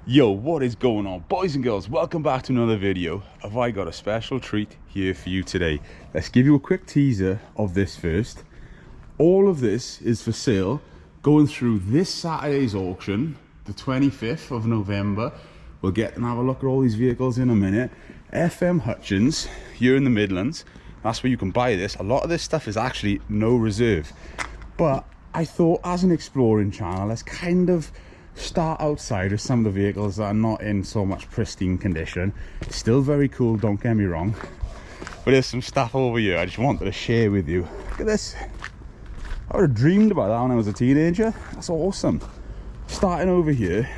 Yo, what is going on, boys and girls? Welcome back to another video. Have I got a special treat here for you today? Let's give you a quick teaser of this first. All of this is for sale, going through this Saturday's auction, the 25th of November. We'll get and have a look at all these vehicles in a minute. FM Hutchings, here in the Midlands. That's where you can buy this. A lot of this stuff is actually no reserve. But I thought, as an exploring channel, let's kind of start outside with some of the vehicles that are not in so much pristine condition. Still very cool, don't get me wrong, but there's some stuff over here I just wanted to share with you. Look at this. I would have dreamed about that when I was a teenager. That's awesome. Starting over here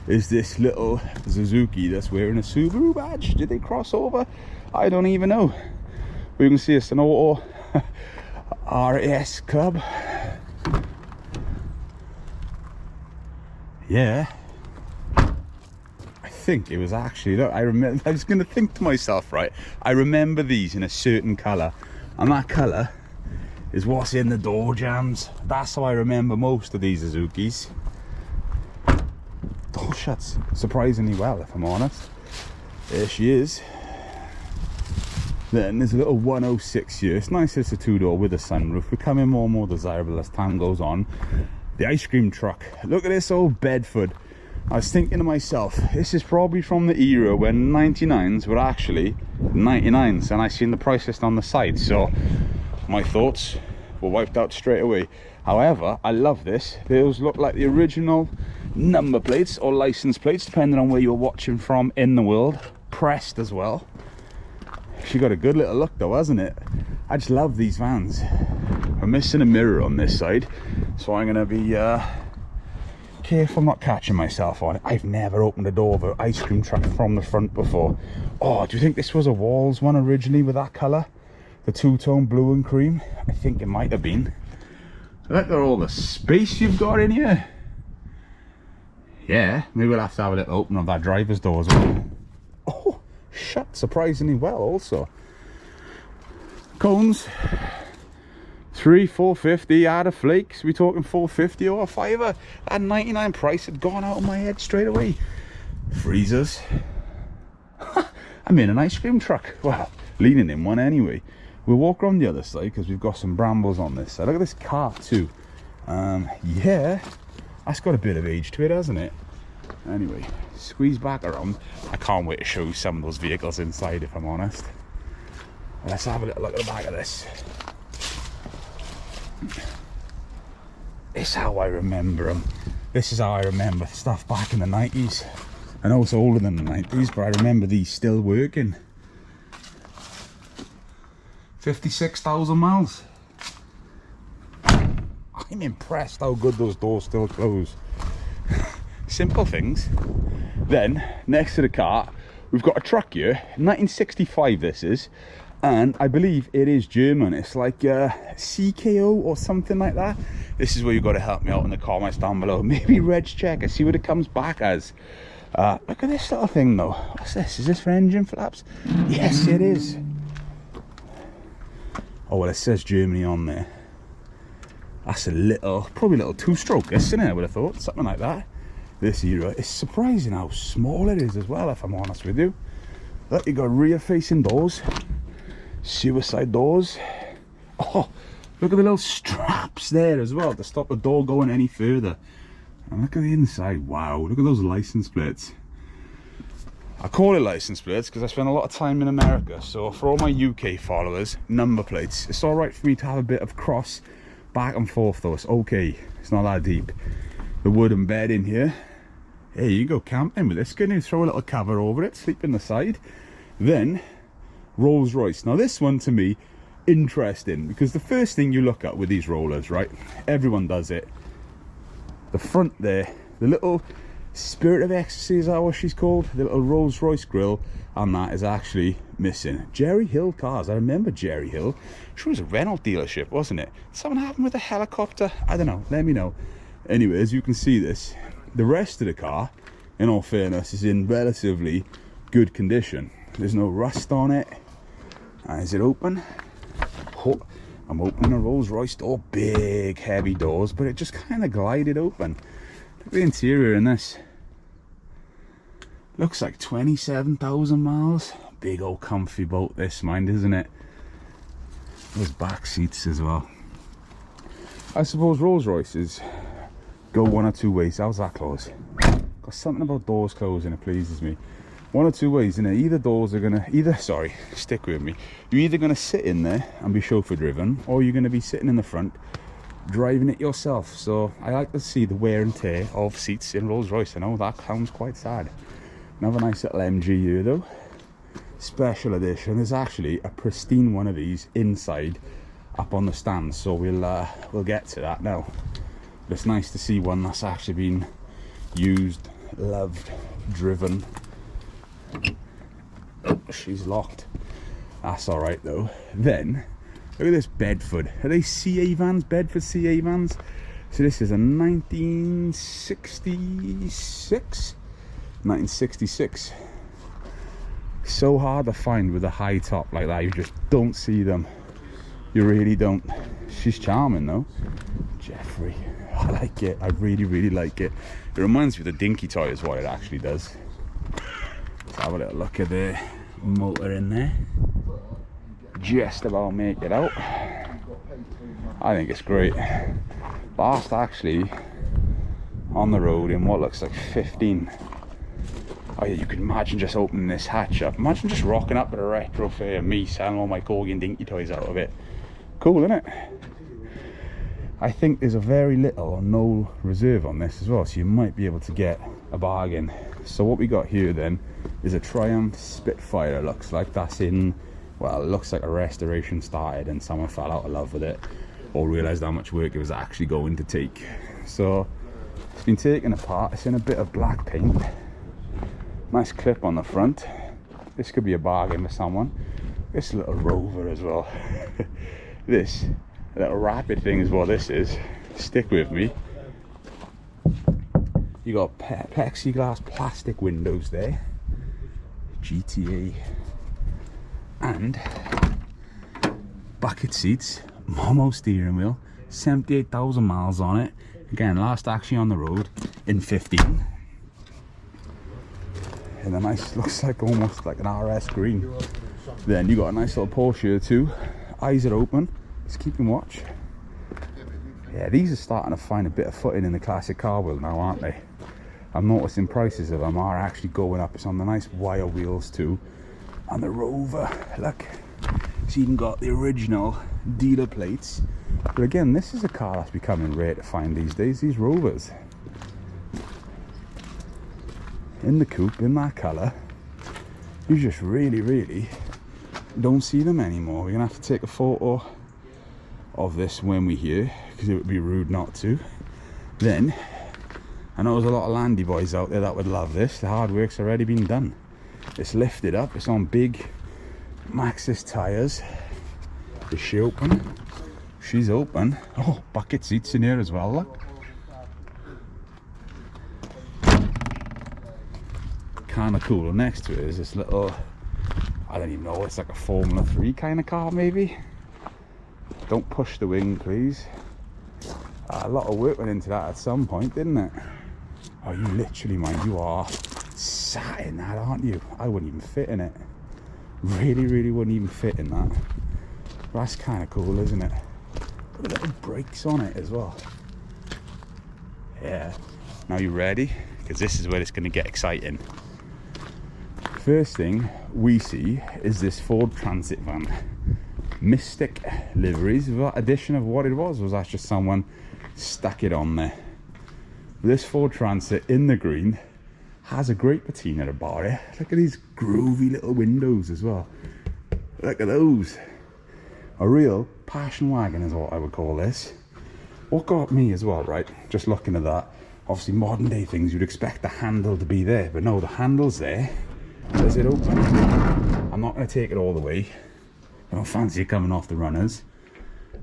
is this little Suzuki that's wearing a Subaru badge. Did they cross over? I don't even know. But you can see it's an auto RS club. Yeah, I think it was actually, look, I was going to think to myself, right, I remember these in a certain colour, and that colour is what's in the door jambs. That's how I remember most of these Suzukis. Door shuts surprisingly well, if I'm honest. There she is. Then there's a little 106 here. It's nice, it's a two-door with a sunroof, becoming more and more desirable as time goes on. The ice cream truck. Look at this old Bedford. I was thinking to myself, this is probably from the era when 99s were actually 99s, and I seen the price list on the side, so my thoughts were wiped out straight away. However, I love this. Those look like the original number plates or license plates, depending on where you're watching from in the world. Pressed as well. She got a good little look though, hasn't it? I just love these vans. I'm missing a mirror on this side, so I'm gonna be careful not catching myself on it. I've never opened a door of an ice cream truck from the front before. Oh, do you think this was a Walls one originally with that colour? The two-tone blue and cream? I think it might have been. Look at all the space you've got in here. Yeah, maybe we'll have to have a little open of that driver's door as well. Oh, shut surprisingly well also. Cones. 450 out of flakes. We talking 450 or a fiver? That 99 price had gone out of my head straight away. Freezers. I'm in an ice cream truck. Well, leaning in one anyway. We'll walk around the other side because we've got some brambles on this side. Look at this car too. Yeah, that's got a bit of age to it, hasn't it? Anyway, squeeze back around. I can't wait to show you some of those vehicles inside, if I'm honest. Let's have a little look at the back of this. It's how I remember them. This is how I remember stuff back in the 90s. I know it's older than the 90s, but I remember these still working. 56,000 miles. I'm impressed how good those doors still close. Simple things. Then, next to the car, we've got a truck here. 1965 this is. And I believe it is German. It's like CKO or something like that. This is where you've got to help me out in the comments down below. Maybe reg check and see what it comes back as. Look at this little thing though. What's this? Is this for engine flaps? Yes, it is. Oh, well, it says Germany on there. That's a little, probably a little two-stroke, isn't it? I would have thought. Something like that. This era. It's surprising how small it is as well, if I'm honest with you. Look, you got rear-facing doors. Suicide doors. Oh, look at the little straps there as well to stop the door going any further. And look at the inside. Wow, look at those license plates. I call it license plates because I spend a lot of time in America, so for all my UK followers, number plates. It's all right for me to have a bit of cross back and forth though. It's okay, it's not that deep. The wooden bed in here. Hey, you go camping with this. Can you throw a little cover over it, sleep in the side? Then Rolls-Royce. Now this one to me interesting because the first thing you look at with these rollers, right, everyone does it, the front there, the little Spirit of Ecstasy, is that what she's called, the little Rolls-Royce grill, and that is actually missing. Jerry Hill cars, I remember Jerry Hill. Sure, it was a Renault dealership, wasn't it? Something happened with a helicopter, I don't know, let me know. Anyway, as you can see this, the rest of the car, in all fairness, is in relatively good condition. There's no rust on it. Is it open? Oh, I'm opening a Rolls-Royce door. Big heavy doors, but it just kind of glided open. Look at the interior in this. Looks like 27,000 miles. Big old comfy boat this, mind, isn't it? Those back seats as well. I suppose Rolls-Royces go one or two ways. How's that close? Got something about doors closing, it pleases me. One or two ways, innit? Either doors are gonna, sorry, stick with me. You're either gonna sit in there and be chauffeur driven, or you're gonna be sitting in the front driving it yourself. So I like to see the wear and tear of seats in Rolls-Royce. I know that sounds quite sad. Another nice little MG here though. Special edition. There's actually a pristine one of these inside up on the stand, so we'll get to that now. But it's nice to see one that's actually been used, loved, driven. Oh, she's locked. That's all right though. Then look at this Bedford. Are they CA vans? Bedford CA vans? So this is a 1966. So hard to find with a high top like that. You just don't see them. You really don't. She's charming though. Jeffrey. I like it. I really like it. It reminds me of the dinky toy is what it actually does. Let's have a little look at the motor in there. Just about make it out. I think it's great. Last actually on the road in what looks like 15. Oh yeah, you can imagine just opening this hatch up. Imagine just rocking up at a retro fair and me selling all my corgi and dinky toys out of it. Cool, isn't it? I think there's a very little or no reserve on this as well, so you might be able to get a bargain. So what we got here then is a Triumph Spitfire, it looks like. That's in, well, it looks like a restoration started and someone fell out of love with it or realised how much work it was actually going to take. So it's been taken apart. It's in a bit of black paint. Nice clip on the front. This could be a bargain for someone. This little Rover as well. This little rapid thing is what this is. Stick with me. You got plexiglass plastic windows there. GTA. And bucket seats. Momo steering wheel. 78,000 miles on it. Again, last actually on the road in 15. And a nice, looks like almost like an RS green. Then you got a nice little Porsche here too. Eyes are open. Just keeping watch. Yeah, these are starting to find a bit of footing in the classic car world now, aren't they? I'm noticing prices of them are actually going up. It's on the nice wire wheels too. And the Rover, look, it's even got the original dealer plates. But again, this is a car that's becoming rare to find these days, these Rovers. In the coupe, in that colour, you just really don't see them anymore. We're gonna have to take a photo of this when we're here, because it would be rude not to. Then I know there's a lot of landy boys out there that would love this. The hard work's already been done. It's lifted up, it's on big Maxxis tyres. Is she open? She's open. Oh, bucket seats in here as well, look. Kind of cool. Next to it is this little, I don't even know, it's like a Formula 3 kind of car maybe. Don't push the wing please. A lot of work went into that at some point, didn't it? Oh, you literally, mind, you are sat in that, aren't you? I wouldn't even fit in it. Really wouldn't even fit in that. But that's kind of cool, isn't it? Got little brakes on it as well. Yeah. Now you ready? Because this is where it's going to get exciting. First thing we see is this Ford Transit van. Mystic liveries. That addition of what it was that just someone stuck it on there. This Ford Transit in the green has a great patina about it. Look at these groovy little windows as well. Look at those. A real passion wagon is what I would call this. What got me as well, right, just looking at that, obviously modern day things, you'd expect the handle to be there, but no, the handle's there. Does it open? I'm not going to take it all the way. I don't fancy it coming off the runners.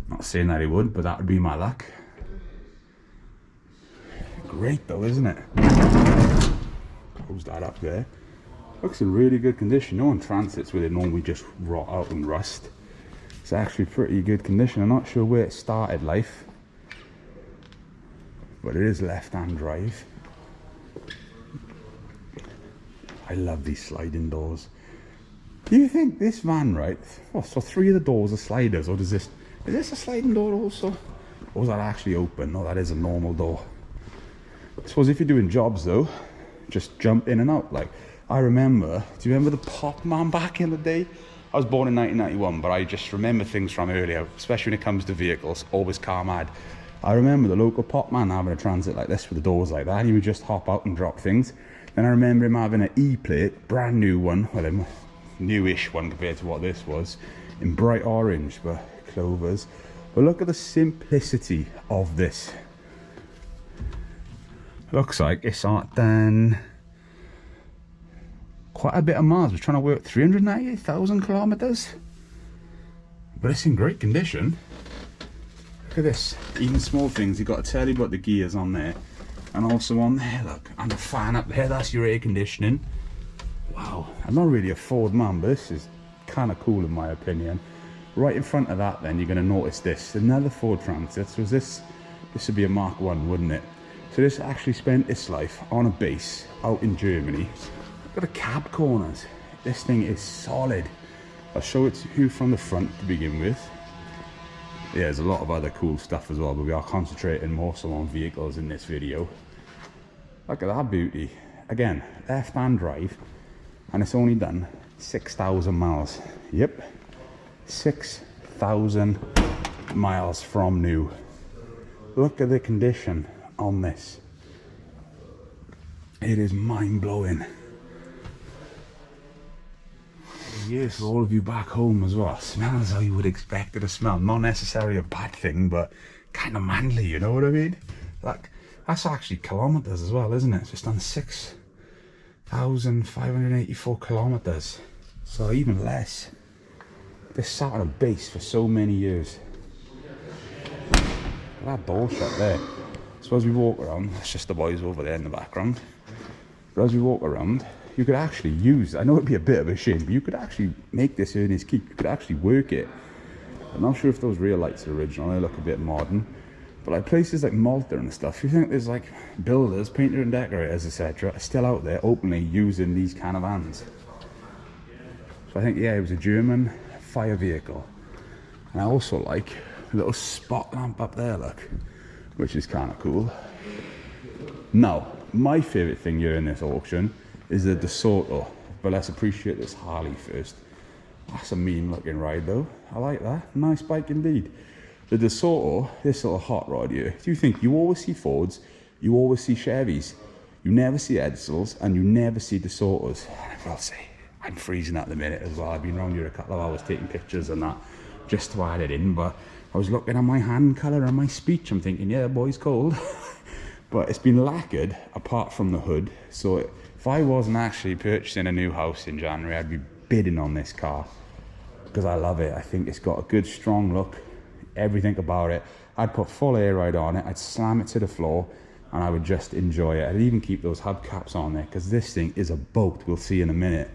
Not saying that it would, but that would be my luck. Great though, isn't it? Close that up there. Looks in really good condition. No one transits with it normally just rot out and rust. It's actually pretty good condition. I'm not sure where it started life, but it is left-hand drive. I love these sliding doors. Do you think this van, right? Oh, so 3 of the doors are sliders, or is this a sliding door also? Or is that actually open? No, that is a normal door. I suppose if you're doing jobs though, just jump in and out. Like, I remember, do you remember the pop man back in the day? I was born in 1991, but I just remember things from earlier, especially when it comes to vehicles, always car mad. I remember the local pop man having a transit like this with the doors like that. He would just hop out and drop things. Then I remember him having an E-plate, brand new one, well, a newish one compared to what this was, in bright orange, but clovers. But look at the simplicity of this. Looks like it's done quite a bit of miles. We're trying to work 398,000 kilometers, but it's in great condition. Look at this, even small things. You've got to tell you about the gears on there, and also on there, look, and the fan up there, that's your air conditioning. Wow, I'm not really a Ford man, but this is kind of cool in my opinion. Right in front of that then, you're going to notice this, another Ford Transit. So this would be a Mark 1, wouldn't it? So this actually spent its life on a base out in Germany. Look at the cab corners. This thing is solid. I'll show it to you from the front to begin with. Yeah, there's a lot of other cool stuff as well, but we are concentrating more so on vehicles in this video. Look at that beauty. Again, left-hand drive, and it's only done 6,000 miles. Yep, 6,000 miles from new. Look at the condition on this. It is mind-blowing. Yes, for all of you back home as well, smells how you would expect it to smell. Not necessarily a bad thing, but kind of manly, you know what I mean? Like, that's actually kilometers as well, isn't it? It's just done 6,584 kilometers, so even less. This sat on a base for so many years. That door shut there. So as we walk around, that's just the boys over there in the background. But as we walk around, you could actually use, I know it'd be a bit of a shame, but you could actually make this earnings keep. You could actually work it. I'm not sure if those rear lights are original, they look a bit modern. But like places like Malta and stuff, you think there's like builders, painters and decorators, etc. are still out there openly using these kind of vans. So I think, yeah, it was a German fire vehicle. And I also like a little spot lamp up there, look, which is kind of cool. Now, my favourite thing here in this auction is the DeSoto, but let's appreciate this Harley first. That's a mean looking ride though. I like that. Nice bike indeed. The DeSoto, this little hot rod here, do you think you always see Fords, you always see Chevys, you never see Edsels, and you never see DeSotos? I will say, I'm freezing at the minute as well. I've been around here a couple of hours taking pictures and that, just to add it in, but I was looking at my hand colour and my speech, I'm thinking, yeah, boy's cold. But it's been lacquered apart from the hood, so if I wasn't actually purchasing a new house in January, I'd be bidding on this car because I love it. I think it's got a good strong look, everything about it. I'd put full air ride on it, I'd slam it to the floor, and I would just enjoy it. I'd even keep those hubcaps on there because this thing is a boat, we'll see in a minute.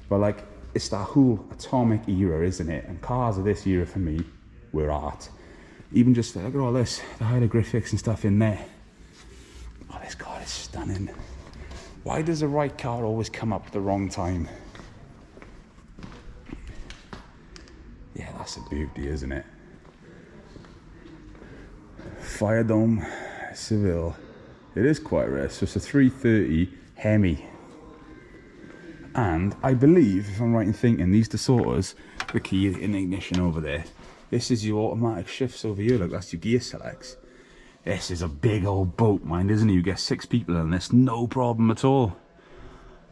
But like, it's that whole atomic era, isn't it? And cars of this era for me were art. Even just look at all this, the hieroglyphics and stuff in there. Oh, this car is stunning. Why does the right car always come up at the wrong time? Yeah, that's a beauty, isn't it? Fire Dome Seville. It is quite rare, so it's a 330 Hemi. And I believe, if I'm right in thinking, these DeSotos, the key in the ignition over there, this is your automatic shifts over here, look, that's your gear selects. This is a big old boat, mind, isn't it? You get 6 people in this, no problem at all.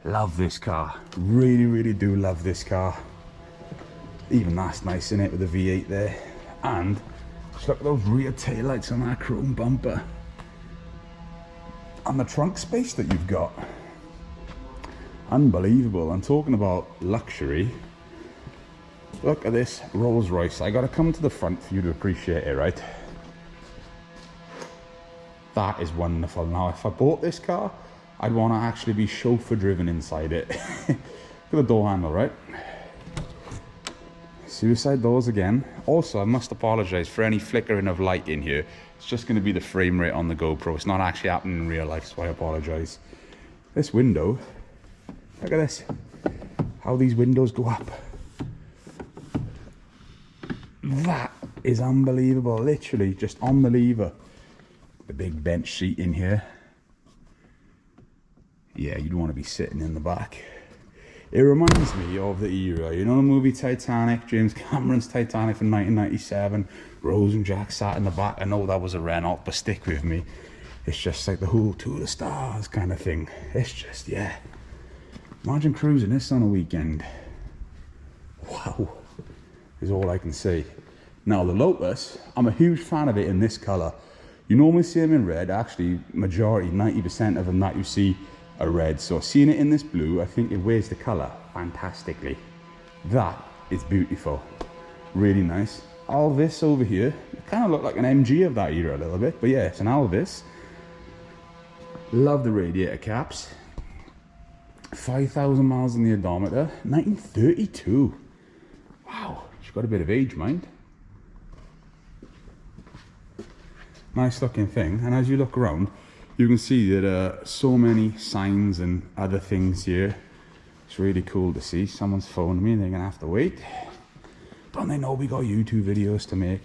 Love this car. Really, really do love this car. Even that's nice, isn't it, with the V8 there. And just look at those rear taillights on that chrome bumper. And the trunk space that you've got. Unbelievable. I'm talking about luxury. Look at this Rolls-Royce. I gotta come to the front for you to appreciate it, right? That is wonderful. Now, if I bought this car, I'd want to actually be chauffeur driven inside it. Look at the door handle, right? Suicide doors again. Also, I must apologize for any flickering of light in here. It's just going to be the frame rate on the GoPro. It's not actually happening in real life, so I apologize. This window Look at this. How these windows go up. That is unbelievable. Literally just on the lever. The big bench seat in here. Yeah, you'd want to be sitting in the back. It reminds me of the era, you know the movie Titanic, James Cameron's Titanic from 1997, Rose and Jack sat in the back. I know that was a Renault, but stick with me. It's just like the whole to the stars kind of thing. It's just, yeah. Imagine cruising this on a weekend. Wow, is all I can say. Now the Lotus, I'm a huge fan of it in this colour. You normally see them in red, actually majority, 90% of them that you see are red. So seeing it in this blue, I think it wears the colour fantastically. That is beautiful, really nice. Alvis over here, it kind of looked like an MG of that era a little bit, but yeah, it's an Alvis. Love the radiator caps. 5,000 miles on the odometer, 1932. Wow, she's got a bit of age, mind. Nice looking thing, and as you look around, you can see that so many signs and other things here. It's really cool to see. Someone's phoned me and they're gonna have to wait. Don't they know we got YouTube videos to make?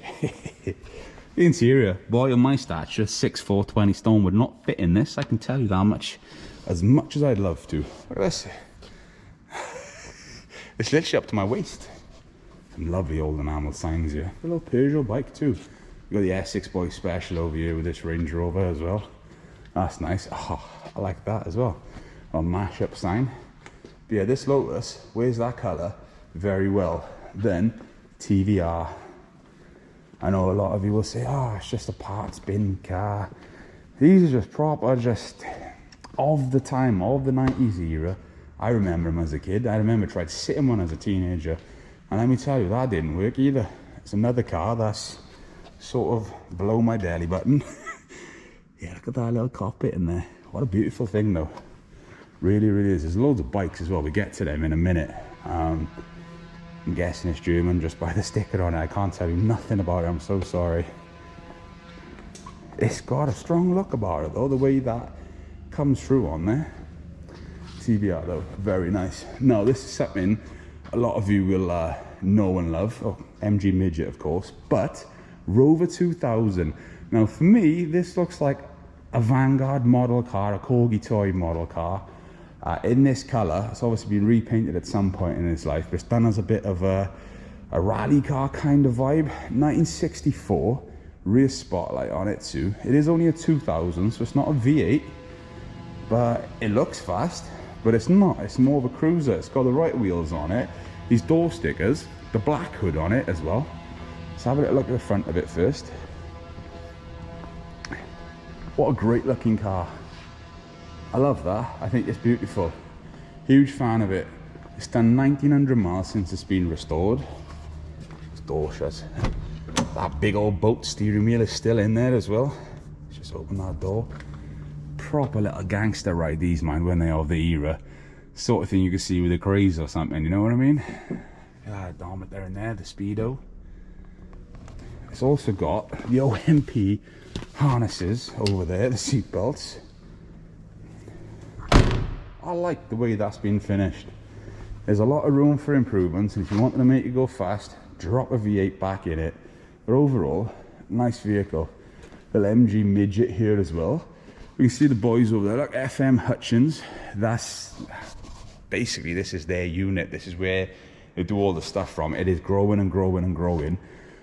The interior, boy, on my stature, 6'4", 20 stone would not fit in this. I can tell you that much as I'd love to. Look at this. It's literally up to my waist. Some lovely old enamel signs here. A little Peugeot bike too. You got the Essex Boy Special over here with this Range Rover as well. That's nice. Oh, I like that as well. A mash-up sign. But yeah, this Lotus wears that colour very well. Then TVR. I know a lot of you will say, oh, it's just a parts bin car. These are just proper, just of the time, of the 90s era. I remember them as a kid. I remember trying to sit in one as a teenager. And let me tell you, that didn't work either. It's another car that's sort of below my belly button. Yeah, look at that little cockpit in there. What a beautiful thing though. Really, really is. There's loads of bikes as well. We get to them in a minute. I'm guessing it's German just by the sticker on it. I can't tell you nothing about it. I'm so sorry. It's got a strong look about it though. The way that comes through on there. TBR though, very nice. Now this is something a lot of you will know and love. Oh, MG Midget of course. But Rover 2000. Now for me, this looks like a Vanguard model car, a Corgi toy model car. In this colour. It's obviously been repainted at some point in its life, but it's done as a bit of a rally car kind of vibe. 1964, rear spotlight on it too. It is only a 2000, so it's not a V8, but it looks fast, but it's not. It's more of a cruiser. It's got the right wheels on it, these door stickers, the black hood on it as well. Let's have a little look at the front of it first. What a great looking car. I love that. I think it's beautiful. Huge fan of it. It's done 1900 miles since it's been restored. It's door shut. That big old boat steering wheel is still in there as well. Let's just open that door. Proper little gangster ride these, man, when they are of the era. Sort of thing you could see with a Craze or something, you know what I mean? Yeah, odometer in there, the speedo. It's also got the OMP harnesses over there, the seat belts. I like the way that's been finished. There's a lot of room for improvements, and if you wanted to make it go fast, drop a V8 back in it. But overall, nice vehicle. Little MG Midget here as well. We can see the boys over there, look, FM Hutchings. That's basically, this is their unit. This is where they do all the stuff from. It is growing and growing and growing.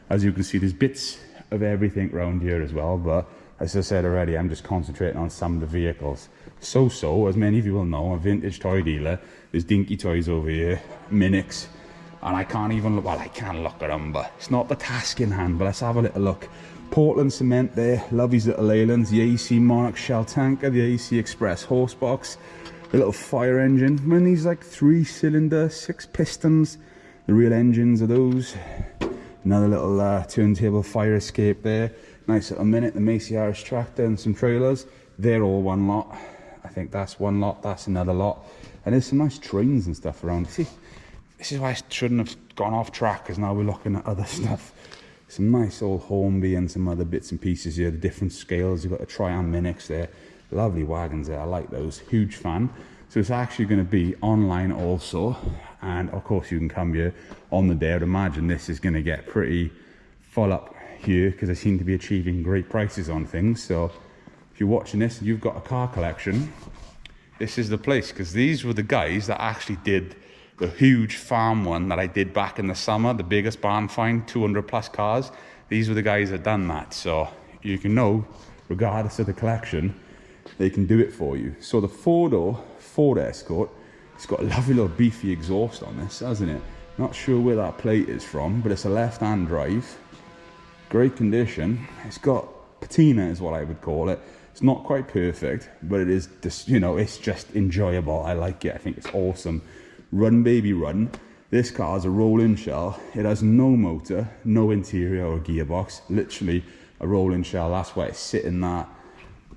As you can see, there's bits of everything around here as well, but as I said already, I'm just concentrating on some of the vehicles. So, as many of you will know, a vintage toy dealer. There's dinky toys over here, Minix, and I can't even look, well, I can look at them, but it's not the task in hand. But let's have a little look. Portland cement there, love these little Leylands, the AC Monarch shell tanker, the AC Express horse box, the little fire engine. I mean, these like 3-cylinder, 6 pistons, the real engines are those. Another little turntable fire escape there. Nice little Minute, the Macy Irish tractor and some trailers. They're all one lot. I think that's one lot, that's another lot. And there's some nice trains and stuff around. See, this is why I shouldn't have gone off track, because now we're looking at other stuff. Some nice old Hornby and some other bits and pieces here, the different scales. You've got a Triumph Minix there. Lovely wagons there, I like those. Huge fan. So it's actually going to be online also, and of course you can come here on the day. I'd imagine this is going to get pretty full up here because they seem to be achieving great prices on things. So if you're watching this and you've got a car collection, this is the place, because these were the guys that actually did the huge farm one that I did back in the summer, the biggest barn find, 200 plus cars. These were the guys that done that. So you can know, regardless of the collection, they can do it for you. So the four-door Ford Escort, it's got a lovely little beefy exhaust on this, hasn't it? Not sure where that plate is from, but it's a left-hand drive. Great condition. It's got patina is what I would call it. It's not quite perfect, but it is just, you know, it's just enjoyable. I like it. I think it's awesome. Run baby run. This car is a roll-in shell. It has no motor, no interior or gearbox. Literally a roll-in shell. That's why it's sitting that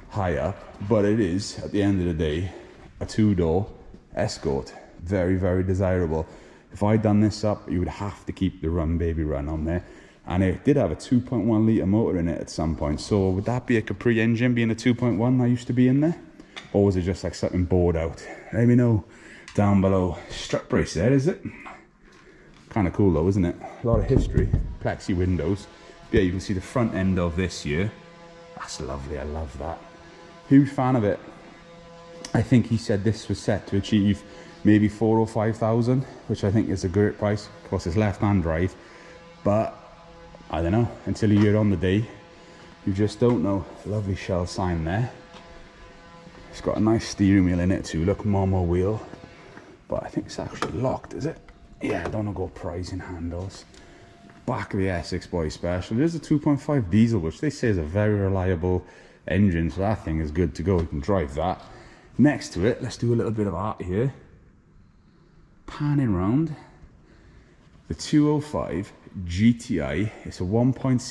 high up. But it is, at the end of the day, a two-door Escort. Very, very desirable. If I'd done this up, you would have to keep the Run Baby Run on there. And it did have a 2.1 litre motor in it at some point. So would that be a Capri engine being a 2.1 that used to be in there? Or was it just like something bored out? Let me know down below. Strut brace there, is it? Kind of cool though, isn't it? A lot of history. Plexi windows. Yeah, you can see the front end of this here. That's lovely, I love that. Huge fan of it. I think he said this was set to achieve maybe 4,000 or 5,000, which I think is a great price. Of course, it's left-hand drive, but I don't know, until you're on the day, you just don't know. Lovely shell sign there. It's got a nice steering wheel in it too, look, Momo wheel. But I think it's actually locked, is it? Yeah, I don't want to go prizing handles. Back of the Essex Boy Special. There's a 2.5 diesel, which they say is a very reliable engine, so that thing is good to go. You can drive that. Next to it, let's do a little bit of art here. Panning round. The 205 GTI. It's a 1.6.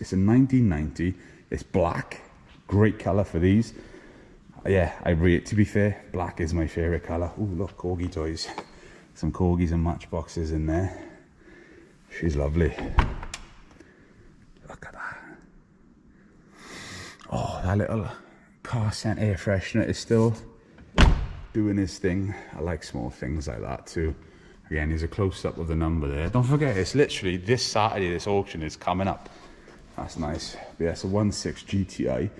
It's a 1990. It's black. Great colour for these. Yeah, I rate, to be fair, black is my favourite colour. Oh, look, corgi toys. Some corgis and matchboxes in there. She's lovely. Look at that. Oh, that little car scent air freshener is still doing his thing. I like small things like that too. Again, here's a close-up of the number there. Don't forget, it's literally this Saturday, this auction is coming up. That's nice. But yeah, it's a 1.6 GTI.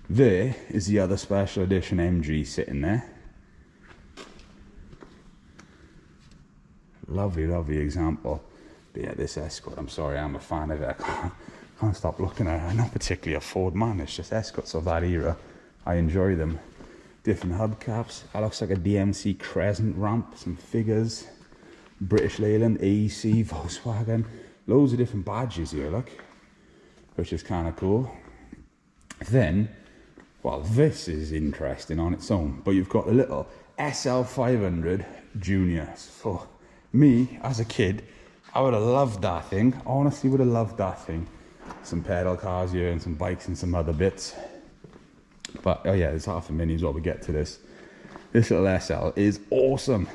There is the other special edition MG sitting there. Lovely, lovely example. But yeah, this Escort, I'm sorry, I'm a fan of it. I can't stop looking at it. I'm not particularly a Ford man, it's just Escorts of that era. I enjoy them. Different hubcaps. That looks like a DMC Crescent ramp, some figures. British Leyland, AEC, Volkswagen. Loads of different badges here, look. Which is kind of cool. Then, well, this is interesting on its own. But you've got the little SL500 Junior. For me, as a kid, I would have loved that thing. Honestly, would have loved that thing. Some pedal cars here and some bikes and some other bits. But, oh yeah, there's half a mini as well. We get to this. This little SL is awesome.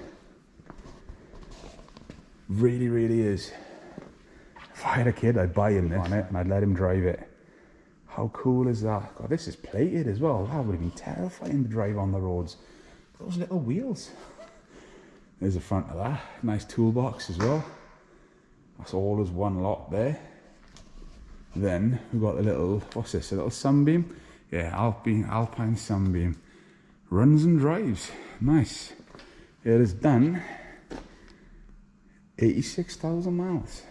Really, really is. If I had a kid, I'd buy him this on it and I'd let him drive it. How cool is that? God, this is plated as well. That would have been terrifying to drive on the roads. Those little wheels. There's the front of that. Nice toolbox as well. That's all as one lot there. Then we've got the little, what's this? A little Sunbeam. Yeah, Alpine Sunbeam. Runs and drives. Nice. It is done 86,000 miles.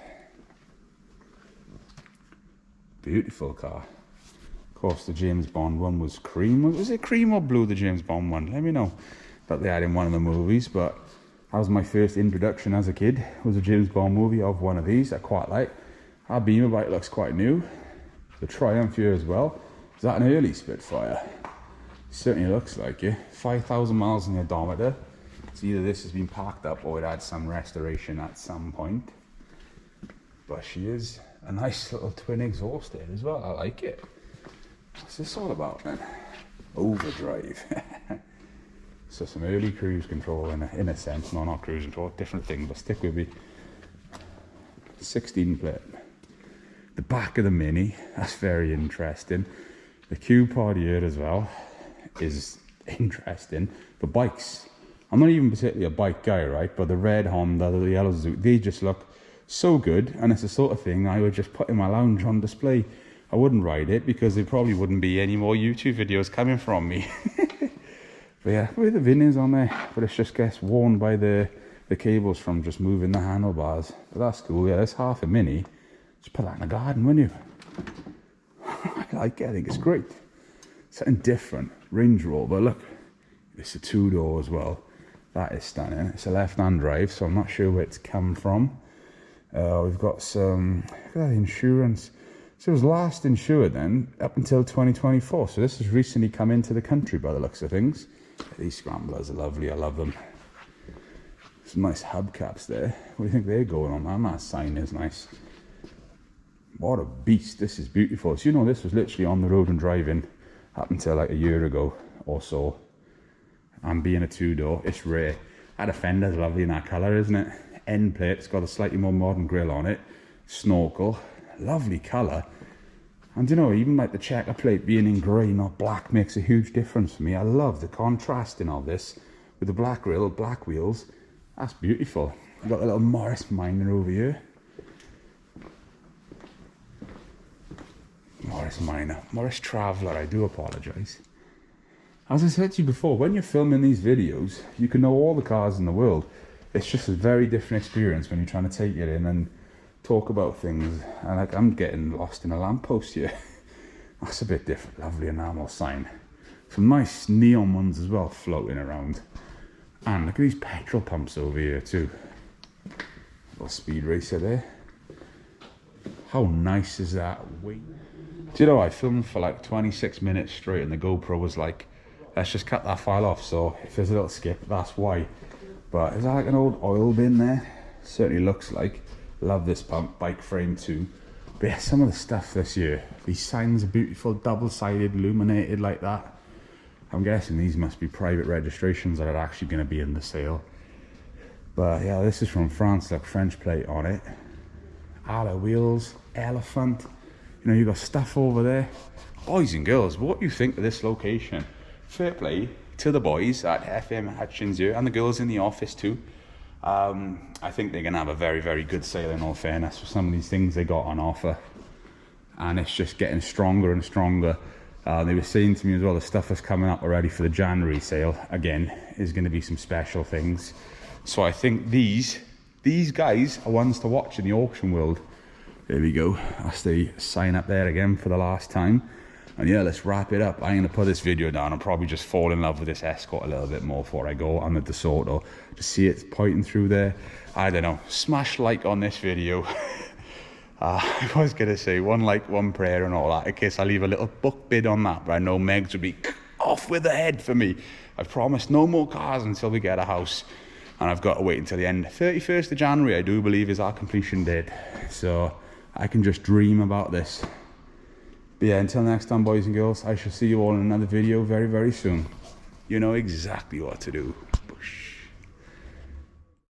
Beautiful car. Of course, the James Bond one was cream. Was it cream or blue, the James Bond one? Let me know. That they had in one of the movies, but that was my first introduction as a kid. Was a James Bond movie of one of these. I quite like. Our Beamer bike looks quite new. The Triumph here as well. Is that an early Spitfire? Certainly looks like it. 5,000 miles on the odometer. So either this has been parked up or it had some restoration at some point. But she is a nice little twin exhaust there as well. I like it. What's this all about then? Overdrive. So some early cruise control in a sense. No, not cruise control, different thing, but stick with me. 16 plate. The back of the Mini, that's very interesting. The Q pod here as well is interesting. The bikes I'm not even particularly a bike guy, right? But the red Honda, the yellow Suzuki, they just look so good. And it's the sort of thing I would just put in my lounge on display. I wouldn't ride it because there probably wouldn't be any more YouTube videos coming from me. But yeah, with the VIN is on there, but it's just gets worn by the cables from just moving the handlebars. But that's cool. Yeah, that's half a Mini. Just put that in the garden, wouldn't you? I like it. I think it's great. Something different. Range Rover. Look, it's a 2-door as well. That is stunning. It's a left-hand drive, so I'm not sure where it's come from. We've got some, look at that insurance. So it was last insured then up until 2024. So this has recently come into the country by the looks of things. These scramblers are lovely. I love them. Some nice hubcaps there. What do you think they're going on, man? That sign is nice. What a beast. This is beautiful. So you know, this was literally on the road and driving up until like a year ago or so. And being a 2-door, it's rare. That fender's lovely in that colour, isn't it? End plate, it's got a slightly more modern grille on it. Snorkel, lovely colour. And you know, even like the checker plate being in grey, not black, makes a huge difference for me. I love the contrasting of this with the black grille, black wheels. That's beautiful. I've got a little Morris Minor over here. Morris Minor, Morris Traveller, I do apologise. As I said to you before, when you're filming these videos, you can know all the cars in the world. It's just a very different experience when you're trying to take it in and talk about things. And like, I'm getting lost in a lamppost here. That's a bit different. Lovely enamel sign. Some nice neon ones as well floating around. And look at these petrol pumps over here too. Little speed racer there. How nice is that? Wait. Do you know, I filmed for like 26 minutes straight and the GoPro was like, let's just cut that file off. So if there's a little skip, that's why. But is that like an old oil bin there? Certainly looks like. Love this pump, bike frame too. But yeah, some of the stuff this year. These signs are beautiful, double-sided, illuminated like that. I'm guessing these must be private registrations that are actually going to be in the sale. But yeah, this is from France, like French plate on it. Alloy wheels, elephant. You know, you got stuff over there. Boys and girls, what do you think of this location? Fair play to the boys at FM Hutchings here, and the girls in the office too. I think they're going to have a very, very good sale in all fairness for some of these things they got on offer. And it's just getting stronger and stronger. They were saying to me as well, the stuff that's coming up already for the January sale, again, is going to be some special things. So I think these guys are ones to watch in the auction world. There we go. That's the sign up there again for the last time. And yeah, let's wrap it up. I'm going to put this video down and probably just fall in love with this Escort a little bit more before I go on the DeSoto. Just see it pointing through there. I don't know. Smash like on this video. I was going to say one like, one prayer and all that, in case I leave a little book bid on that. But I know Megs would be off with the head for me. I've promised no more cars until we get a house. And I've got to wait until the end. 31st of January, I do believe, is our completion date. So I can just dream about this. But yeah, until next time, boys and girls, I shall see you all in another video very, very soon. You know exactly what to do. Boosh.